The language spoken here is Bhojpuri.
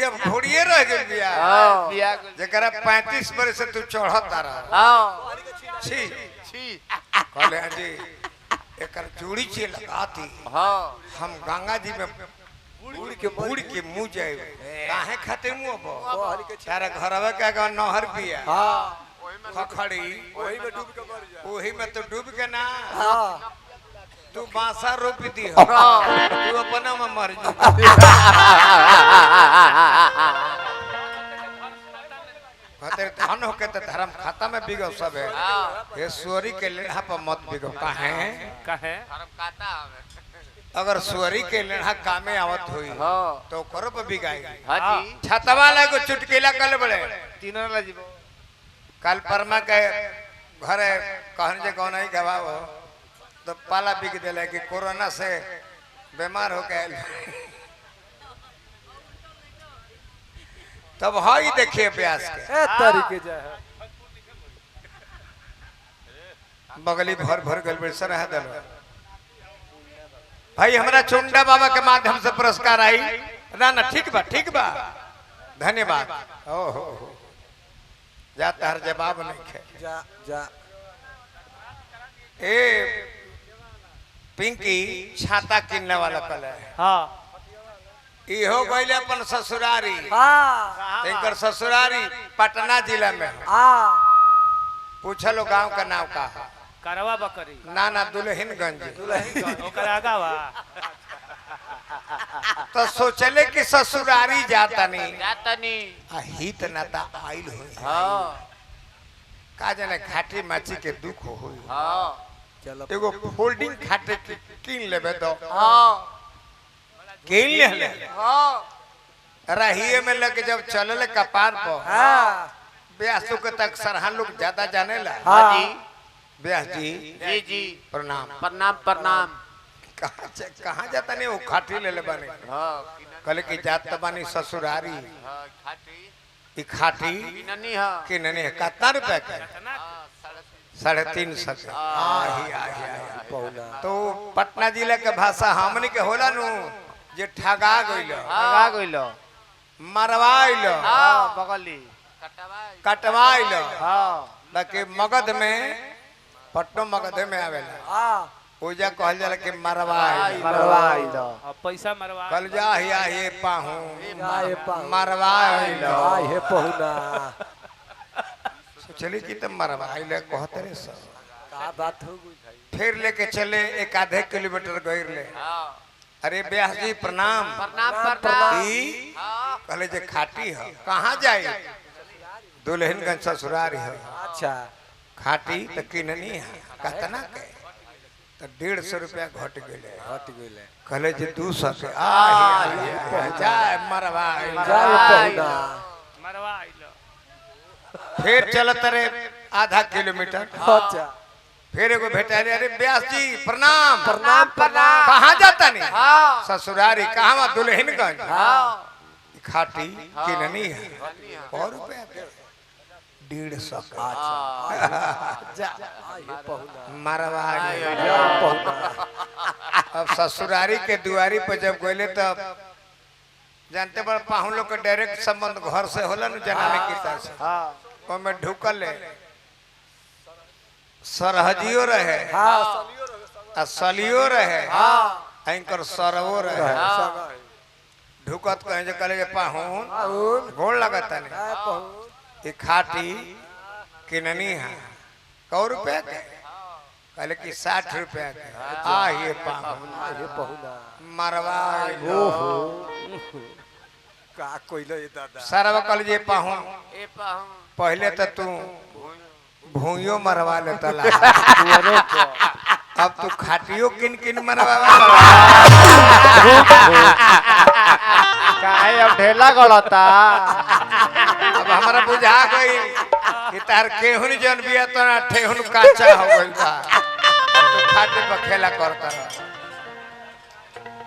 ये घोड़िए रह गई बिया बिया जकरा 35 बरस से तू चढ़ता रह छी छी कहले जी एकर चूड़ी चे लगाती हां हम गंगा जी में बूढ़ के मुंह जाए काहे खाते मुंह बो तारा घरवा का नहर पिया हां खखड़ी वही में डूब के मर जा ओही में तो डूब के ना हां तू बांसा रोप दी हो तू अपना में मर जा कहते धन होके तो धर्म खाता में बिगो सब है ये सुअरी के लेढ़ा पर मत बिगो काहे धर्म खाता हवे अगर सुअरी के लेढ़ा कामे आवत हुई तो करो पर बिगाई हां जी छतवा लागो चुटकीला कल बड़े तीनों ला जीवो कल परमा के घरे कहन जे कौन ही गवाओ तो पाला बिक दिले कि कोरोना से बीमार हो गए तब हाई देखिए प्यास के ए तरीके जा है बगली भर भर गल सर है दल भाई हमरा चुंडा बाबा के माध्यम से पुरस्कार आई ना ना ठीक बा धन्यवाद ओहो जाता हर जवाब नहीं खे जा जा ए पिंकी छाता किनने वाला कल है हां इहो गइले अपन ससुरारी हां इनकर ससुरारी पटना जिला में हां पूछलो गांव का नाम का है करवा बकरी नाना दुल्हिनगंज ओकर आगावा तो सोचले कि ससुरारी जाता नहीं हित नाता आइल हो का जाने खाटी माची के दुख हो चलो एगो फोल्डिंग खाटे किन लेबे तो किन ले रहिए में लग जब चलल कपार पर हां ब्यासों के तक सरहा लोग ज्यादा जाने ला हां जी ब्यास जी जी जी प्रणाम प्रणाम प्रणाम कहाँ जाता नहीं वो खाटी ले बानी कल की जात बानी ससुरारी खाटी ई खाटी ननी हां कि ननी कितना रुपए का 350 के पौला तो पटना जिला के भाषा हमनी के होला नु जे ठगा गइलो मरवाइलो हां बगली कटवाइलो हां बाकी मगध में पट्टो मगध में आवेला हां ओजा कहल जाला कि मरवाइलो अब पैसा मरवा कल जा हिया हे पाहू जाए पा मरवाइलो आए हे पहुना चली कि तो मरवाइलो कहते रे सब का बात हो गई भाई फिर लेके चले 1.5 किलोमीटर गइर ले अरे ब्यास जी प्रणाम प्रणाम ई कहले जे खाटी है कहाँ जाई दुल्हनगंज ससुरारी है अच्छा खाटी तो किननी है कतना के तो 150 रुपया घट गए हट गइले कहले जे 200 के जाए मरवाई जाए पहुना मरवा आइलो फिर चलत रे आधा किलोमीटर अच्छा फिर एगो भेटारी अरे ब्यास जी प्रणाम प्रणाम कहाँ जाता नहीं ससुरारी कहाँ दुल्हनगंज खाटी किननी है और रुपया के 150 का जा आए पहुना मरवाई जा पहुना अब ससुरारी के दुआरी पर जब गए तब जानते बड़ पाहुन लोग के डायरेक्ट संबंध घर से होला न जनाने की तरह से हां ओमे ढुकल है सरहजियो रहे हां आ सलियो रहे हां एंकर सरवो रहे ढुकत कहे जे कले पाहुन गोड़ लगता नहीं आए पहुन ये खाटी किननी है 100 रुपया के कहले कि 60 रुपया के ये पाहुन आए पहुना मरवाई ओहो का कोइलो ये दादा सरवा कल जे पाहुन ए पाहू पहले तो तू भूइयो मरवा लेता ला अब तू खाटियो किन किन मरवा काहे अब ढेला गड़ता अब हमरा बुझा गई कि तार केहुन जन बिया तो ना ठेहुन काचा हो गइल बा तू खाटी पर खेला करता रह